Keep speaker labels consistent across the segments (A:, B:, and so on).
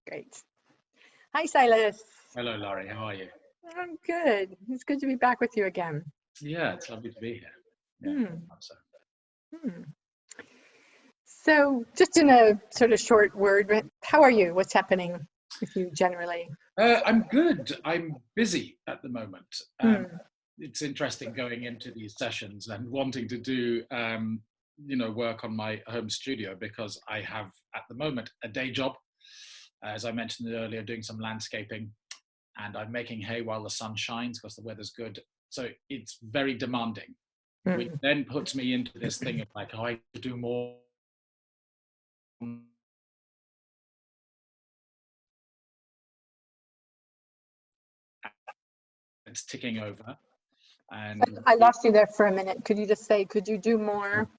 A: Great. Hi, Silas.
B: Hello, Laurie. How are you?
A: I'm good. It's good to be back with you again.
B: Yeah, it's lovely to be here. Yeah,
A: Hmm.
B: so.
A: Hmm. So, just in a sort of short word, how are you? What's happening with you generally?
B: I'm good. I'm busy at the moment.
A: Hmm.
B: It's interesting going into these sessions and wanting to do, work on my home studio because I have at the moment a day job, as I mentioned earlier, doing some landscaping, and I'm making hay while the sun shines because the weather's good. So it's very demanding, which
A: Hmm.
B: then puts me into this thing of like, oh, I have to do more. It's ticking over, and
A: I lost you there for a minute. Could you just say, could you do more?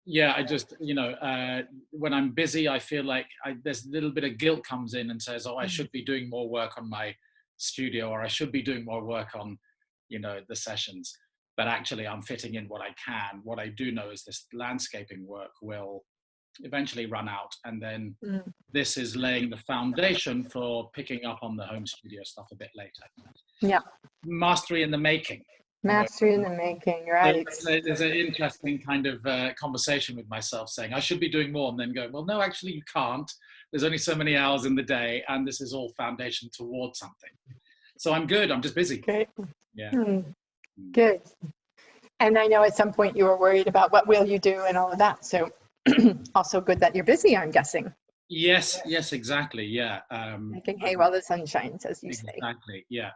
B: yeah, I just, when I'm busy, I feel like there's a little bit of guilt comes in and says, oh, I should be doing more work on my studio, or I should be doing more work on, the sessions. But actually, I'm fitting in what I can. What I do know is this landscaping work will eventually run out. And then
A: Mm.
B: this is laying the foundation for picking up on the home studio stuff a bit later.
A: Yeah.
B: Mastery in the making.
A: Mastery in the making, right?
B: There's an interesting kind of conversation with myself saying I should be doing more, and then going, well, no, actually you can't. There's only so many hours in the day, and this is all foundation towards something. So I'm good. I'm just busy.
A: Great.
B: Yeah.
A: Good. And I know at some point you were worried about what will you do and all of that. So also good that you're busy, I'm guessing.
B: Yes, exactly. Yeah.
A: Making hay while the sun shines, as you say.
B: Exactly. Yeah.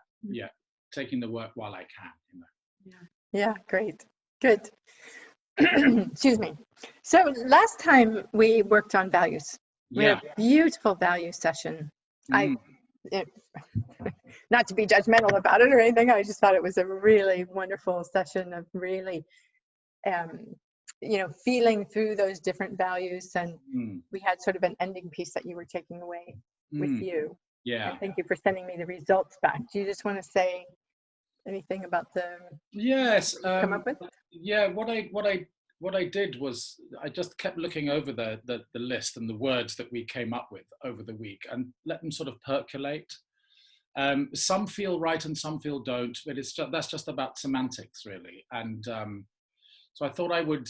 B: Taking the work while I can.
A: Yeah, great. Good. Excuse me. So last time we worked on values. We had a beautiful value session. Not to be judgmental about it or anything, I just thought it was a really wonderful session of really, feeling through those different values. And we had sort of an ending piece that you were taking away with you.
B: Yeah.
A: And thank you for sending me the results back. Do you just want to say anything about the come up with?
B: Yeah, what I did was I just kept looking over the list and the words that we came up with over the week and let them sort of percolate. Some feel right and some feel don't, but that's just about semantics, really. And so I thought I would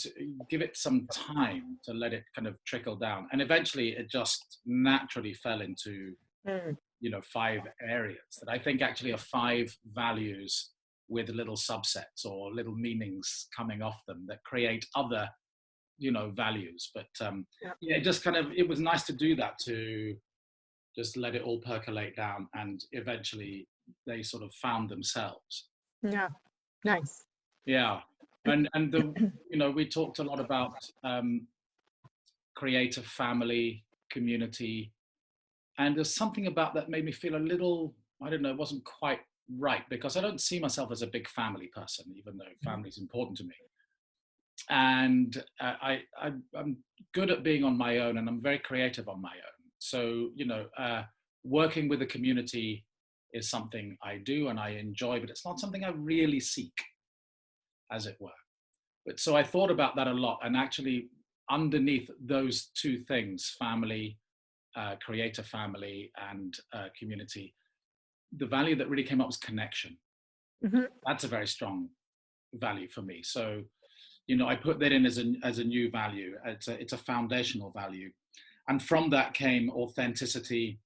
B: give it some time to let it kind of trickle down. And eventually it just naturally fell into, 5 areas that I think actually are 5 values with little subsets or little meanings coming off them that create other, values. But it was nice to do that, to just let it all percolate down, and eventually they sort of found themselves.
A: Yeah, nice.
B: Yeah, and we talked a lot about creative family, community, and there's something about that made me feel a little, I don't know, it wasn't quite right, because I don't see myself as a big family person, even though family is important to me. And I'm good at being on my own, and I'm very creative on my own. So, working with a community is something I do and I enjoy, but it's not something I really seek, as it were. But so I thought about that a lot, and actually underneath those 2 things, family, creative family, and community, the value that really came up was connection. That's a very strong value for me. So, I put that in as a new value. It's a foundational value. And from that came authenticity,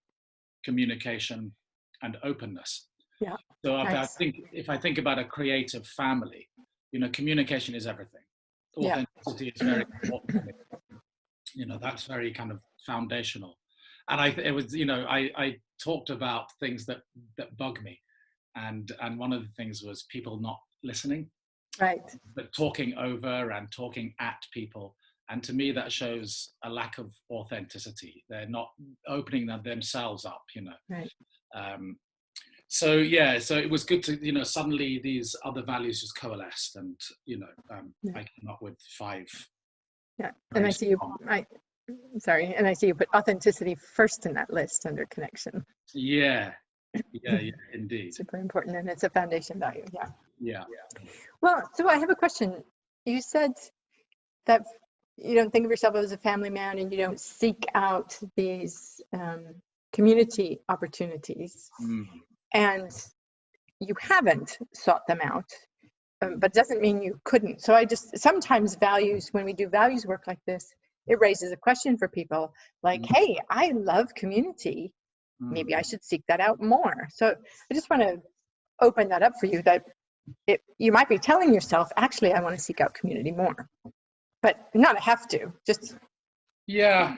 B: communication, and openness.
A: Yeah.
B: So if I think about a creative family, communication is everything. Authenticity is very important to me. That's very kind of foundational. And I talked about things that bug me. And one of the things was people not listening.
A: Right.
B: But talking over and talking at people. And to me, that shows a lack of authenticity. They're not opening themselves up,
A: Right.
B: So it was good to, suddenly these other values just coalesced, and, I came up with 5.
A: Yeah. And I see and I see you put authenticity first in that list under connection.
B: Yeah, indeed.
A: Super important, and it's a foundation value.
B: Yeah.
A: Well, so I have a question. You said that you don't think of yourself as a family man, and you don't seek out these community opportunities
B: Mm.
A: and you haven't sought them out, but doesn't mean you couldn't. So sometimes values, when we do values work like this, it raises a question for people like, hey, I love community. Maybe I should seek that out more. So I just want to open that up for you, that you might be telling yourself, actually, I want to seek out community more, but not a have to, just.
B: Yeah,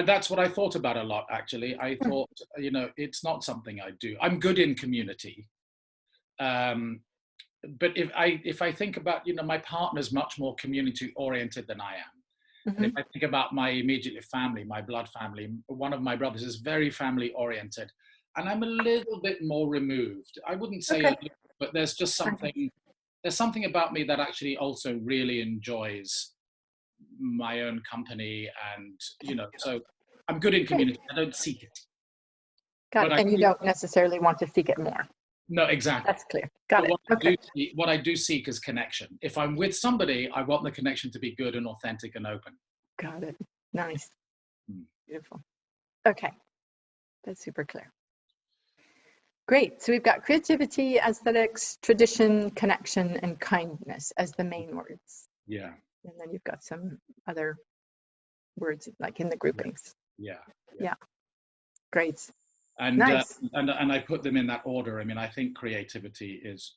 B: that's what I thought about a lot, actually. I thought, it's not something I do. I'm good in community. But if I think about, my partner's much more community oriented than I am. And if I think about my immediate family, my blood family, one of my brothers is very family oriented, and I'm a little bit more removed. I wouldn't say, but there's just something about me that actually also really enjoys my own company, and so I'm good in community. I don't seek it.
A: Got it. And you don't necessarily want to seek it more.
B: No, exactly.
A: That's clear. Got it.
B: What I do seek is connection. If I'm with somebody, I want the connection to be good and authentic and open.
A: Got it. Nice. Beautiful. Okay. That's super clear. Great. So we've got creativity, aesthetics, tradition, connection, and kindness as the main words.
B: Yeah.
A: And then you've got some other words like in the groupings.
B: Yeah.
A: Great.
B: And
A: nice.
B: And I put them in that order. I mean, I think creativity is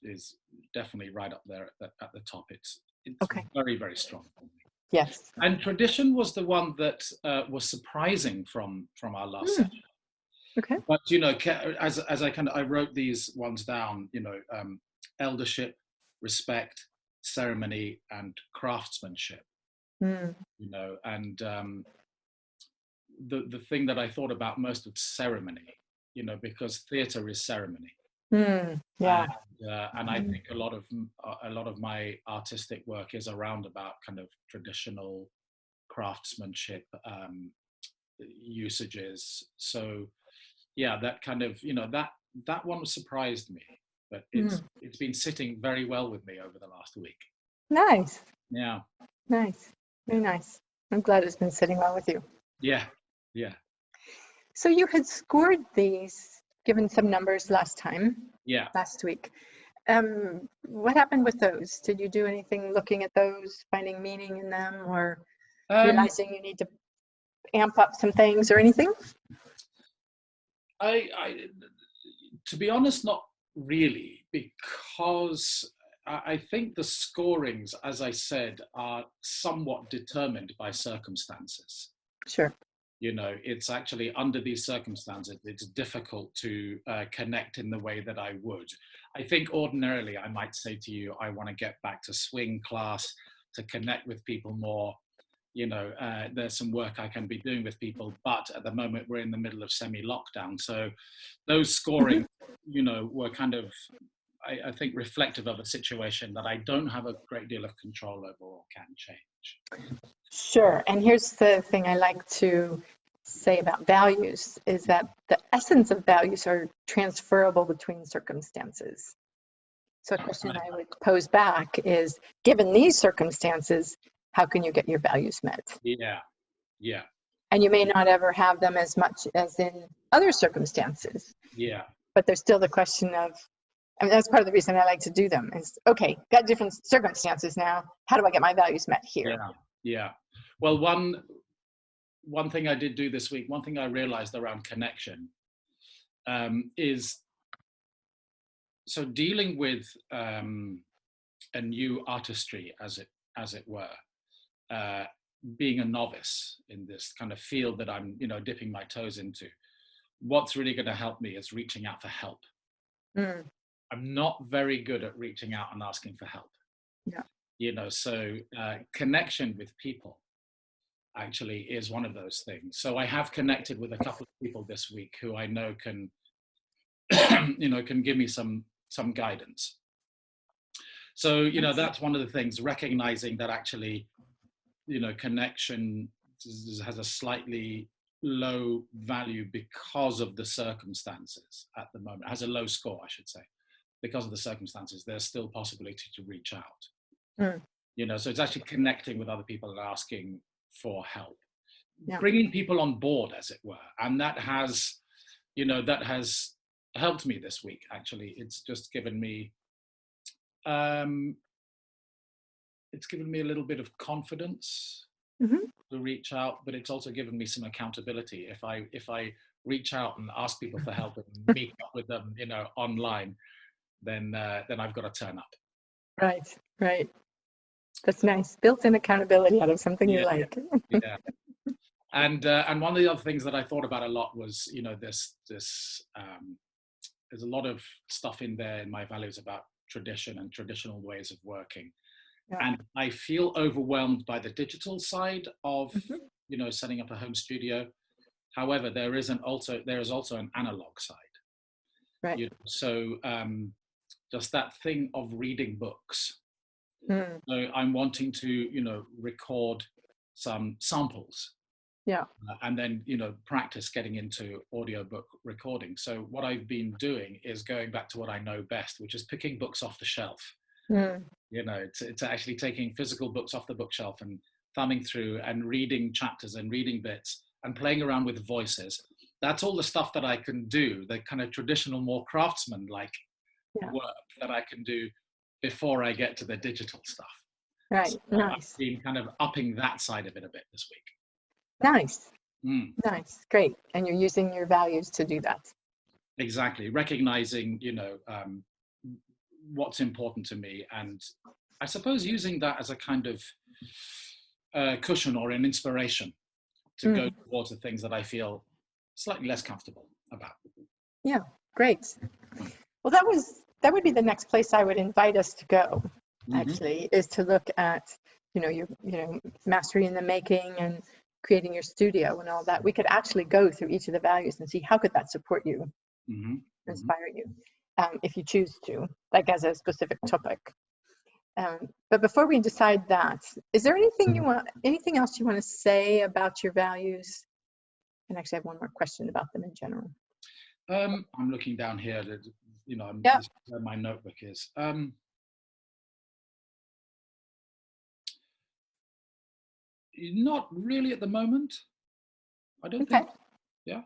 B: definitely right up there at the top. It's very, very strong for me.
A: Yes.
B: And tradition was the one that was surprising from our last session.
A: Okay.
B: But as I wrote these ones down, eldership, respect, ceremony, and craftsmanship. And the thing that I thought about most was ceremony, because theatre is ceremony.
A: Yeah.
B: And I think a lot of my artistic work is around about kind of traditional craftsmanship usages. So yeah, that kind of that one surprised me, but it's been sitting very well with me over the last week.
A: Nice.
B: Yeah.
A: Nice. Very nice. I'm glad it's been sitting well with you.
B: Yeah.
A: So you had scored these, given some numbers last week. What happened with those? Did you do anything looking at those, finding meaning in them, or realizing you need to amp up some things or anything?
B: I to be honest, not really, because I think the scorings, as I said, are somewhat determined by circumstances.
A: Sure.
B: It's actually under these circumstances, it's difficult to connect in the way that I would. I think ordinarily I might say to you, I want to get back to swing class, to connect with people more. There's some work I can be doing with people, but at the moment we're in the middle of semi-lockdown. So those scoring, were kind of, I think, reflective of a situation that I don't have a great deal of control over or can change.
A: Sure. And here's the thing I like to say about values is that the essence of values are transferable between circumstances. So a question I would pose back is, given these circumstances, how can you get your values met?
B: Yeah.
A: And you may not ever have them as much as in other circumstances.
B: Yeah.
A: But there's still the question of, that's part of the reason I like to do them is, okay, got different circumstances now. How do I get my values met here?
B: Yeah. Well, one thing I did do this week, one thing I realized around connection is, so dealing with a new artistry, as it were, being a novice in this kind of field that I'm, dipping my toes into, what's really going to help me is reaching out for help. I'm not very good at reaching out and asking for help.
A: Yeah.
B: So connection with people actually is one of those things. So I have connected with a couple of people this week who I know can, can give me some guidance. So, that's one of the things, recognizing that actually, connection has a slightly low value because of the circumstances at the moment, has a low score, I should say, because of the circumstances. There's still possibility to reach out. So it's actually connecting with other people and asking for help, bringing people on board, as it were. And that has that has helped me this week. Actually, um, it's given me a little bit of confidence
A: Hmm.
B: to reach out, but it's also given me some accountability. If I reach out and ask people for help and meet up with them, online, then I've got to turn up.
A: Right, right. That's nice. Built-in accountability out of something you
B: Yeah,
A: like.
B: yeah. And one of the other things that I thought about a lot was, this there's a lot of stuff in there in my values about tradition and traditional ways of working.
A: Yeah.
B: And I feel overwhelmed by the digital side of,
A: Mhm.
B: setting up a home studio. However, there is also an analog side.
A: Right.
B: So just that thing of reading books.
A: Mm.
B: So I'm wanting to, record some samples,
A: Yeah.
B: and then, practice getting into audiobook recording. So what I've been doing is going back to what I know best, which is picking books off the shelf.
A: Mm.
B: It's actually taking physical books off the bookshelf and thumbing through and reading chapters and reading bits and playing around with voices. That's all the stuff that I can do, the kind of traditional, more craftsman-like
A: Yeah.
B: work that I can do before I get to the digital stuff.
A: Right.
B: So I've
A: Nice.
B: been kind of upping that side of it a bit this week.
A: Nice.
B: Mm,
A: Nice. Great. And you're using your values to do that.
B: exactly. Recognizing, what's important to me, and I suppose using that as a kind of cushion or an inspiration to go
A: Mm.
B: towards the things that I feel slightly less comfortable about.
A: Yeah. Great. Well, that would be the next place I would invite us to go,
B: Mm-hmm.
A: actually, is to look at, your, mastery in the making and creating your studio and all that. We could actually go through each of the values and see how could that support you,
B: Mm-hmm. Mm-hmm.
A: inspire you, if you choose to, like as a specific topic. But before we decide that, is there anything else you want to say about your values? And actually, I have one more question about them in general.
B: I'm looking down here.
A: Yeah.
B: This is where my notebook is. Not really at the moment. I don't
A: Okay.
B: think. Yeah.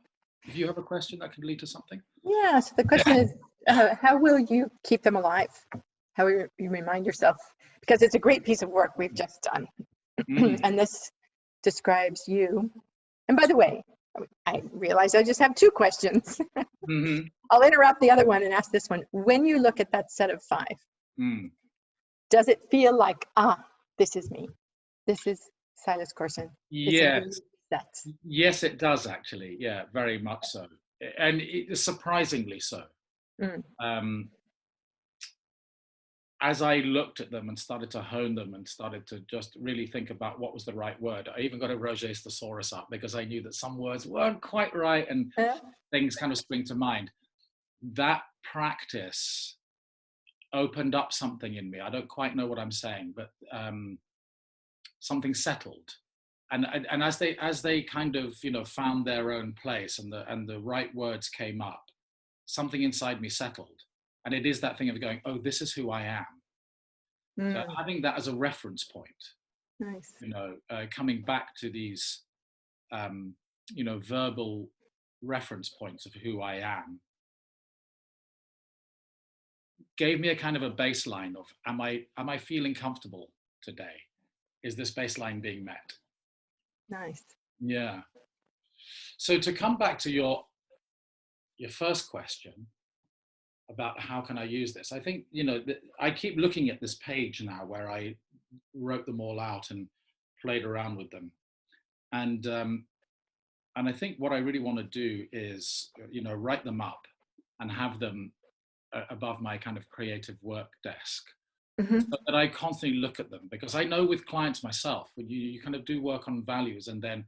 B: If you have a question that could lead to something.
A: Yeah. So the question is, how will you keep them alive? How will you remind yourself? Because it's a great piece of work we've just done,
B: Mm.
A: and this describes you. And by the way, I realize I just have two questions.
B: Mm-hmm.
A: I'll interrupt the other one and ask this one. When you look at that set of 5,
B: Mm.
A: does it feel like, this is me? This is Silas Corson. This is
B: Yes.
A: the set.
B: Yes, it does actually. Yeah, very much so, and surprisingly so.
A: Mm.
B: As I looked at them and started to hone them and started to just really think about what was the right word, I even got a Roget's thesaurus up because I knew that some words weren't quite right and things kind of spring to mind. That practice opened up something in me. I don't quite know what I'm saying, but something settled. And as they kind of found their own place and the right words came up, something inside me settled. And it is that thing of going, oh, this is who I am. So
A: Mm.
B: having that as a reference point,
A: Nice.
B: coming back to these, verbal reference points of who I am, gave me a kind of a baseline of, am I feeling comfortable today? Is this baseline being met?
A: Nice.
B: Yeah. So to come back to your first question about how can I use this, I think I keep looking at this page now where I wrote them all out and played around with them, and I think what I really want to do is write them up and have them above my kind of creative work desk,
A: Mm-hmm.
B: so that I constantly look at them, because I know with clients myself, when you kind of do work on values and then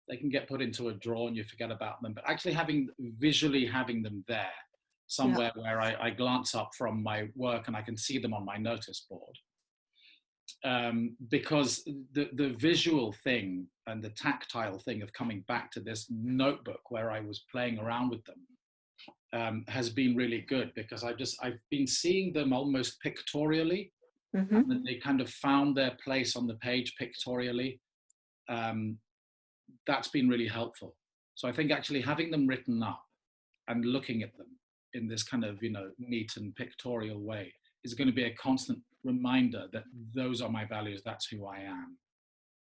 B: they can get put into a drawer and you forget about them, but actually visually having them there somewhere where I glance up from my work and I can see them on my notice board. Because the visual thing and the tactile thing of coming back to this notebook where I was playing around with them has been really good, because I've been seeing them almost pictorially,
A: Mm-hmm.
B: and then they kind of found their place on the page pictorially. That's been really helpful. So I think actually having them written up and looking at them in this kind of, neat and pictorial way is going to be a constant reminder that those are my values, that's who I am,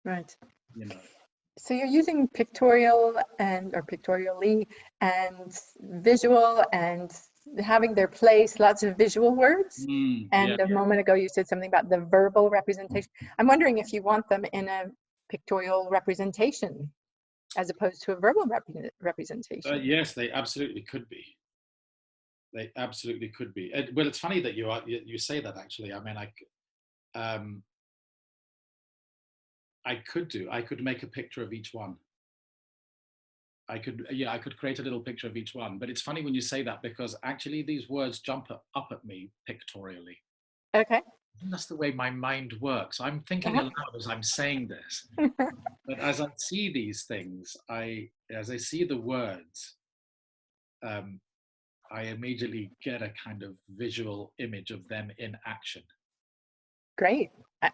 A: Right.
B: you know.
A: So you're using pictorial or pictorially and visual and having their place, lots of visual words.
B: Yeah.
A: And a moment ago, you said something about the verbal representation. I'm wondering if you want them in a pictorial representation as opposed to a verbal representation.
B: Yes, they absolutely could be. They absolutely could be. Well, it's funny that you say that, actually. I mean, I could make a picture of each one. I could create a little picture of each one. But it's funny when you say that, because actually these words jump up at me pictorially.
A: Okay.
B: And that's the way my mind works. I'm thinking aloud as I'm saying this. But as I see these things, as I see the words, I immediately get a kind of visual image of them in action.
A: Great.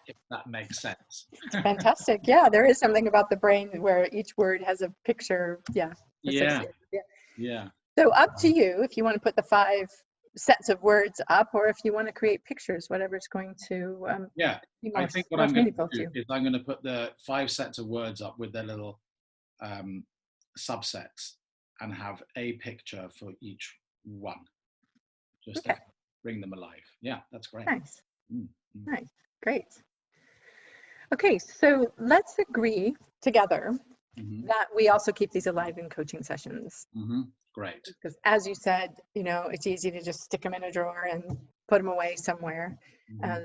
B: If that makes sense.
A: Fantastic. Yeah, there is something about the brain where each word has a picture. Yeah.
B: Yeah.
A: Yeah.
B: Yeah.
A: So up to you if you want to put the 5 sets of words up, or if you want to create pictures, whatever's going to be
B: I
A: most,
B: think what
A: most
B: I'm going
A: meaningful
B: to
A: to
B: do
A: you.
B: is I'm going to put the 5 sets of words up with their little subsets and have a picture for each one, just to bring them alive. Yeah, that's great.
A: Nice.
B: Mm-hmm.
A: Nice. Great. Okay, so let's agree together that we also keep these alive in coaching sessions.
B: Great.
A: Because as you said, it's easy to just stick them in a drawer and put them away somewhere.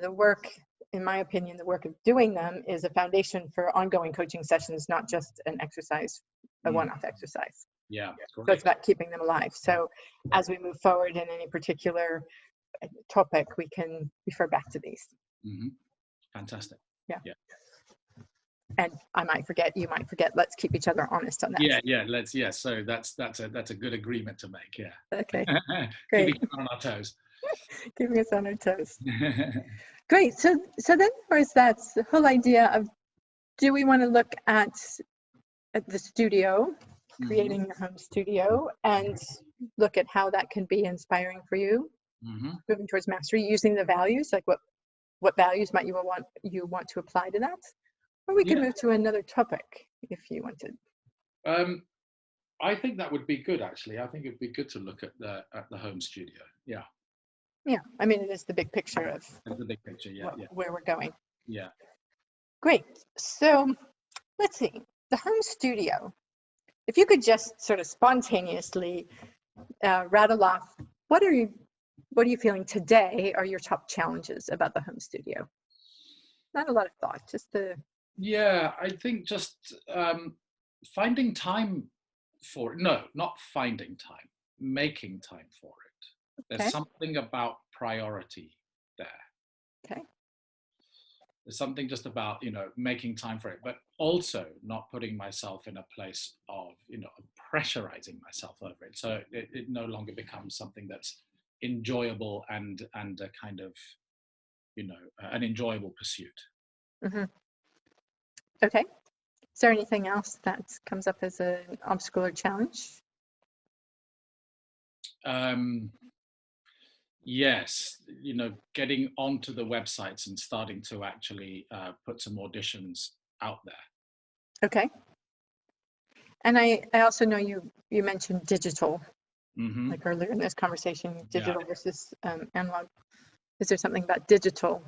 A: The work, in my opinion, the work of doing them is a foundation for ongoing coaching sessions, not just an exercise, a one-off exercise.
B: Yeah.
A: So it's about keeping them alive. So as we move forward in any particular topic, we can refer back to these.
B: Fantastic.
A: Yeah. And I might forget, you might forget. Let's keep each other honest on that.
B: Yeah. So that's a good agreement to make. Yeah.
A: Okay. Great.
B: Keeping on our toes.
A: Keeping us on our toes. Great. So then there's that whole idea of, do we want to look at the studio, creating your home studio, and look at how that can be inspiring for you, moving towards mastery, using the values, like what values might you want to apply to that? Or we can move to another topic if you wanted.
B: I think that would be good, actually. I think it would be good to look at the home studio. Yeah.
A: Yeah. I mean, it is the big picture of
B: the big picture.
A: Where we're going.
B: Yeah.
A: Great. So let's see. The home studio. If you could just sort of spontaneously rattle off, what are you feeling today are your top challenges about the home studio? Not a lot of thought, just the.
B: Yeah, I think just finding time for it. No, not finding time, making time for it. There's something about priority there.
A: Okay.
B: There's something just about, making time for it, but also not putting myself in a place of, pressurizing myself over it. So it no longer becomes something that's enjoyable and a kind of, an enjoyable pursuit.
A: Okay. Is there anything else that comes up as an obstacle or challenge?
B: Yes, getting onto the websites and starting to actually put some auditions out there.
A: Okay. And I also know you mentioned digital, like earlier in this conversation, digital versus analog. Is there something about digital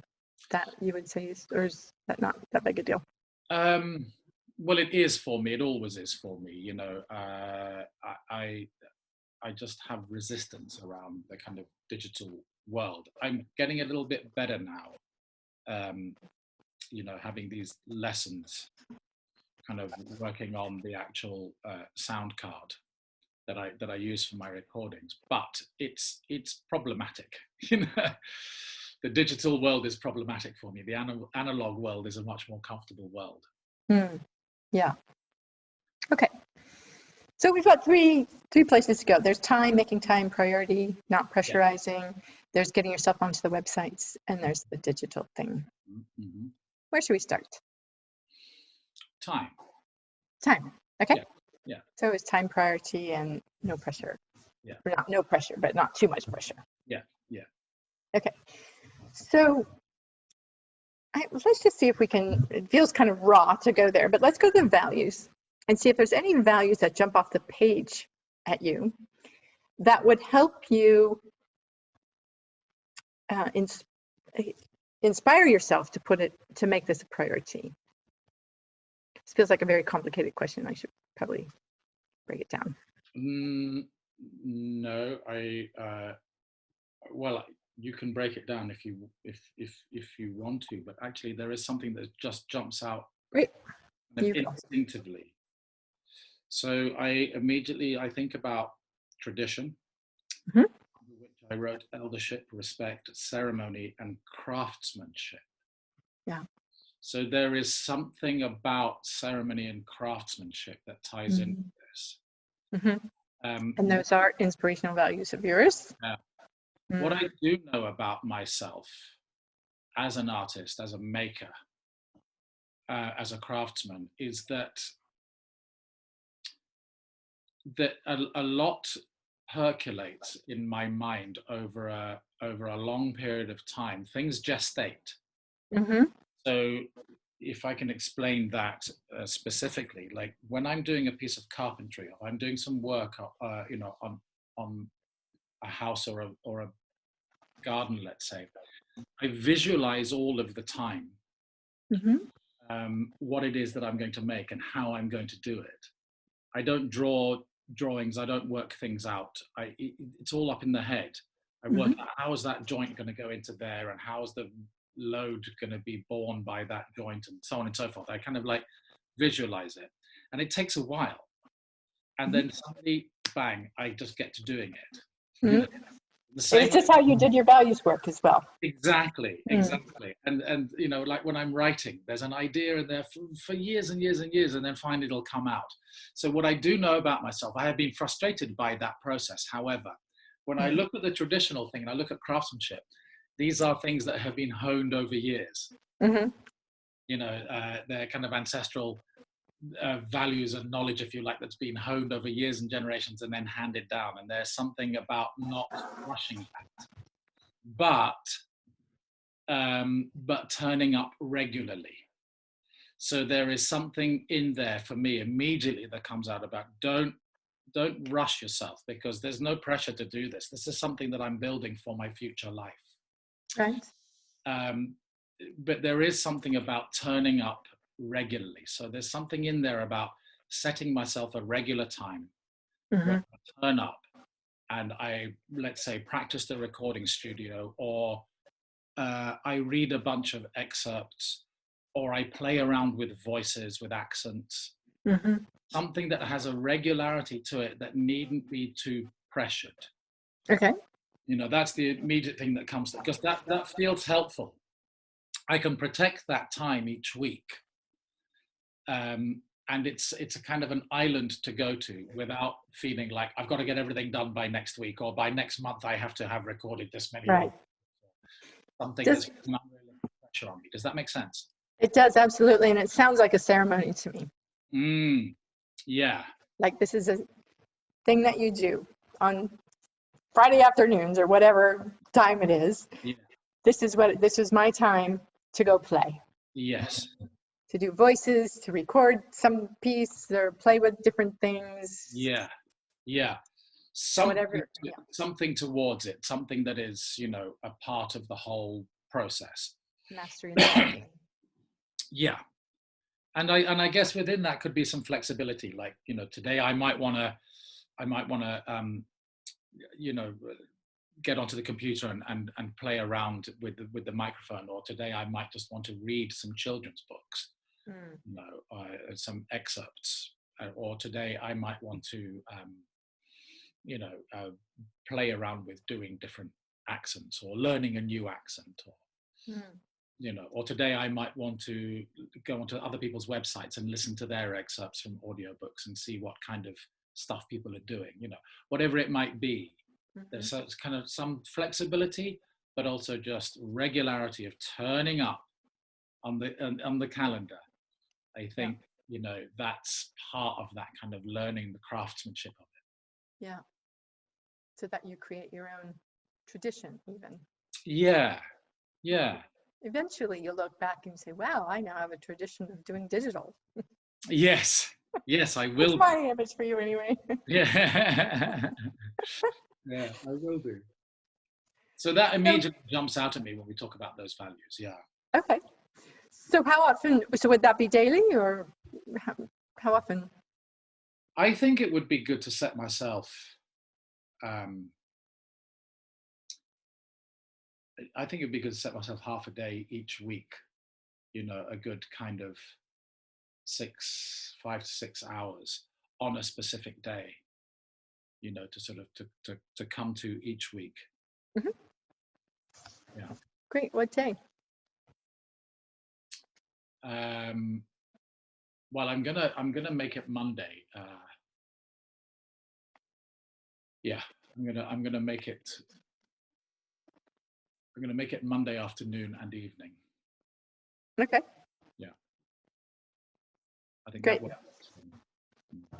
A: that you would say or is that not that big a deal?
B: Well, it is for me. It always is for me. I just have resistance around the kind of digital world. I'm getting a little bit better now, having these lessons, kind of working on the actual sound card that I use for my recordings. But it's problematic. The digital world is problematic for me. The analog world is a much more comfortable world.
A: Yeah. Okay. So we've got three places to go. There's time, making time priority, not pressurizing. Yeah. There's getting yourself onto the websites, and there's the digital thing. Where should we start?
B: Time.
A: Time. Okay.
B: Yeah.
A: So it's time priority and no pressure.
B: Yeah.
A: Not no pressure, but not too much pressure.
B: Yeah. Yeah.
A: Okay. So let's just see if we can, it feels kind of raw to go there, but let's go to the values and see if there's any values that jump off the page at you that would help you inspire yourself to make this a priority. This feels like a very complicated question. I should probably break it down.
B: No, well, you can break it down if you want to, but actually there is something that just jumps out
A: Great.
B: instinctively. So I think about tradition,
A: Mhm.
B: which I wrote eldership, respect, ceremony, and craftsmanship.
A: Yeah.
B: So there is something about ceremony and craftsmanship that ties into this.
A: Mhm. And those are inspirational values of yours.
B: What I do know about myself as an artist, as a maker, as a craftsman, is that a lot percolates in my mind over a long period of time. Things gestate.
A: Mm-hmm.
B: So if I can explain that specifically, like when I'm doing a piece of carpentry, or I'm doing some work, on a house or a garden, let's say, I visualize all of the time what it is that I'm going to make and how I'm going to do it. I don't draw drawings. I don't work things out. It's all up in the head. I work out how is that joint going to go into there, and how is the load going to be borne by that joint, and so on and so forth. I kind of like visualize it, and it takes a while. And then suddenly, bang! I just get to doing it. You know, the same.
A: It's just how you did your values work as well.
B: Exactly. And you know, like when I'm writing, there's an idea in there for years and years and years, and then finally it'll come out. So what I do know about myself, I have been frustrated by that process. However, when I look at the traditional thing and I look at craftsmanship, these are things that have been honed over years. You know, they're kind of ancestral values and knowledge, if you like, that's been honed over years and generations and then handed down. And there's something about not rushing that, but turning up regularly. So there is something in there for me immediately that comes out about don't rush yourself, because there's no pressure to do this. This is something that I'm building for my future life.
A: Right.
B: But there is something about turning up regularly. So there's something in there about setting myself a regular time where I turn up and I, let's say, practice the recording studio, or I read a bunch of excerpts, or I play around with voices, with accents, something that has a regularity to it that needn't be too pressured.
A: Okay.
B: You know, that's the immediate thing that comes, because that feels helpful. I can protect that time each week. And it's a kind of an island to go to without feeling like I've got to get everything done by next week, or by next month I have to have recorded this many.
A: Right.
B: Something that's not really pressure on me. Does that make sense?
A: It does, absolutely. And it sounds like a ceremony to me.
B: Yeah.
A: Like this is a thing that you do on Friday afternoons or whatever time it is.
B: Yeah.
A: This is my time to go play.
B: Yes.
A: To do voices, to record some piece, or play with different things.
B: Yeah. Something towards it, something that is, you know, a part of the whole process.
A: Mastery.
B: Yeah. And I guess within that could be some flexibility. Like, you know, today I might want to, you know, get onto the computer and play around with the microphone, or today I might just want to read some children's books, you know, some excerpts, or today I might want to, you know, play around with doing different accents, or learning a new accent, or you know, or today I might want to go onto other people's websites and listen to their excerpts from audiobooks and see what kind of stuff people are doing, you know, whatever it might be. There's kind of some flexibility, but also just regularity of turning up on the calendar. I think, you know, that's part of that kind of learning the craftsmanship of it.
A: Yeah. so that you create your own tradition even.
B: Yeah, yeah,
A: Eventually you'll look back and say, wow, I now have a tradition of doing digital.
B: yes, yes, I will.
A: That's my image for you anyway.
B: Yeah, yeah, I will do. So that immediately jumps out at me when we talk about those values. Yeah.
A: Okay. So how often, so would that be daily or how often?
B: I think it would be good to set myself, I think it'd be good to set myself half a day each week, you know, a good kind of 5 to 6 hours on a specific day, you know, to sort of to come to each week.
A: Mhm.
B: Yeah.
A: Great. What day?
B: Well, I'm gonna make it Monday. Yeah, I'm gonna make it. I'm gonna make it Monday afternoon and evening.
A: Okay.
B: Yeah, I think
A: Great.
B: that works.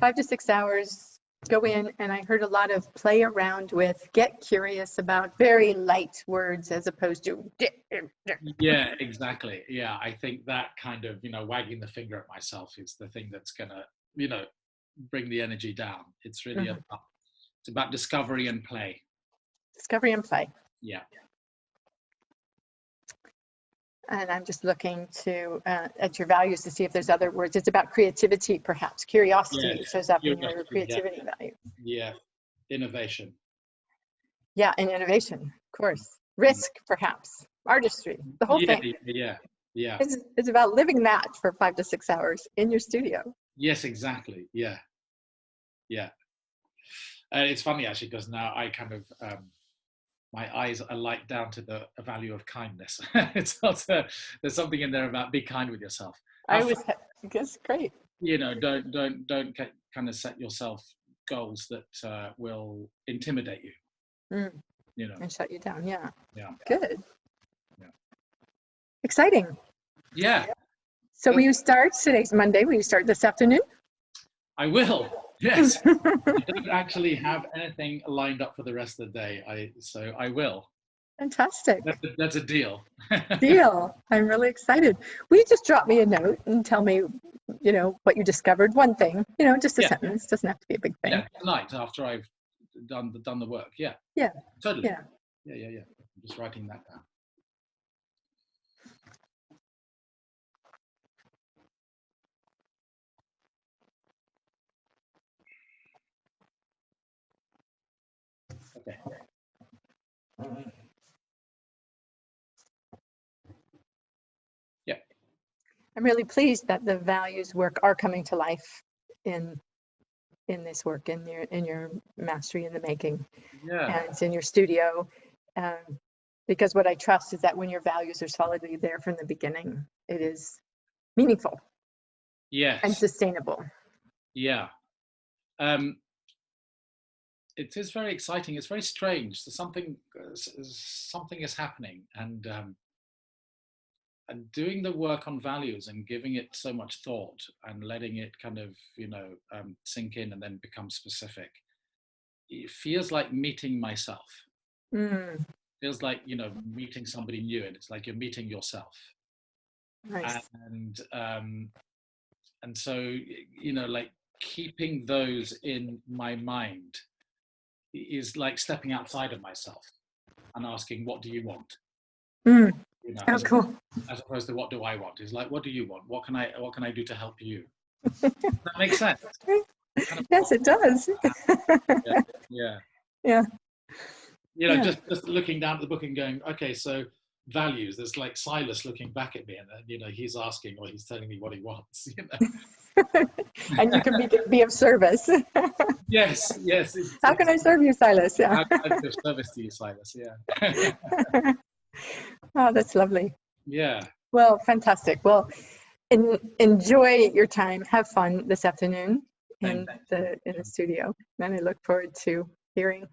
A: 5 to 6 hours, go in, and I heard a lot of play around with, get curious about very light words as opposed to.
B: Yeah, exactly. Yeah, I think that kind of, you know, wagging the finger at myself is the thing that's gonna, you know, bring the energy down. It's really it's about discovery and play.
A: Discovery and play.
B: Yeah.
A: And I'm just looking to at your values to see if there's other words. It's about creativity, perhaps. Curiosity
B: Yeah.
A: shows up in your
B: Curiosity,
A: creativity value.
B: Yeah. Innovation.
A: Yeah, and innovation, of course. Risk, perhaps. Artistry, the whole thing.
B: Yeah.
A: It's about living that for 5 to 6 hours in your studio.
B: Yes, exactly. Yeah. Yeah. It's funny actually because now I kind of my eyes are light down to the value of kindness. It's also, there's something in there about be kind with yourself.
A: I always guess great.
B: You know, don't kind of set yourself goals that will intimidate you. You know,
A: And shut you down. Yeah.
B: Yeah.
A: Good.
B: Yeah.
A: Exciting.
B: Yeah.
A: So will you start? Today's Monday. Will you start this afternoon?
B: I will. Yes. I don't actually have anything lined up for the rest of the day. So I will.
A: Fantastic.
B: That's a deal.
A: Deal. I'm really excited. Will you just drop me a note and tell me, you know, what you discovered? One thing, you know, just a sentence. Doesn't have to be a big thing.
B: Yeah, tonight after I've done the work. Yeah.
A: Yeah.
B: Totally.
A: Yeah.
B: Yeah. I'm just writing that down. Okay. Yeah.
A: I'm really pleased that the values work are coming to life in this work, in your mastery in the making.
B: Yeah.
A: And it's in your studio. Because what I trust is that when your values are solidly there from the beginning, it is meaningful.
B: Yes.
A: And sustainable.
B: Yeah. It is very exciting. It's very strange. So something is happening, and doing the work on values and giving it so much thought and letting it kind of, you know, sink in and then become specific. It feels like meeting myself. Feels like, you know, meeting somebody new, and it's like you're meeting yourself.
A: Nice.
B: And so, you know, like keeping those in my mind is like stepping outside of myself and asking, what do you want? You know,
A: cool.
B: As opposed to what do I want? It's like, what do you want? What can I do to help you? Does that make sense?
A: Yes, it does.
B: Yeah. You know, just looking down at the book and going, okay, so values. There's like Silas looking back at me, and you know, he's asking or he's telling me what he wants. You know.
A: And you can be of service.
B: Yes.
A: How can I serve you, Silas? Yeah.
B: How can I be of service to you, Silas? Yeah.
A: Oh, that's lovely.
B: Yeah.
A: Well, fantastic. Well, enjoy your time. Have fun this afternoon in the studio. And I look forward to hearing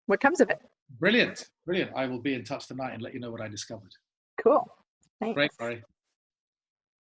A: what comes of it.
B: Brilliant. I will be in touch tonight and let you know what I discovered.
A: Cool. Thanks.
B: Great, Laurie.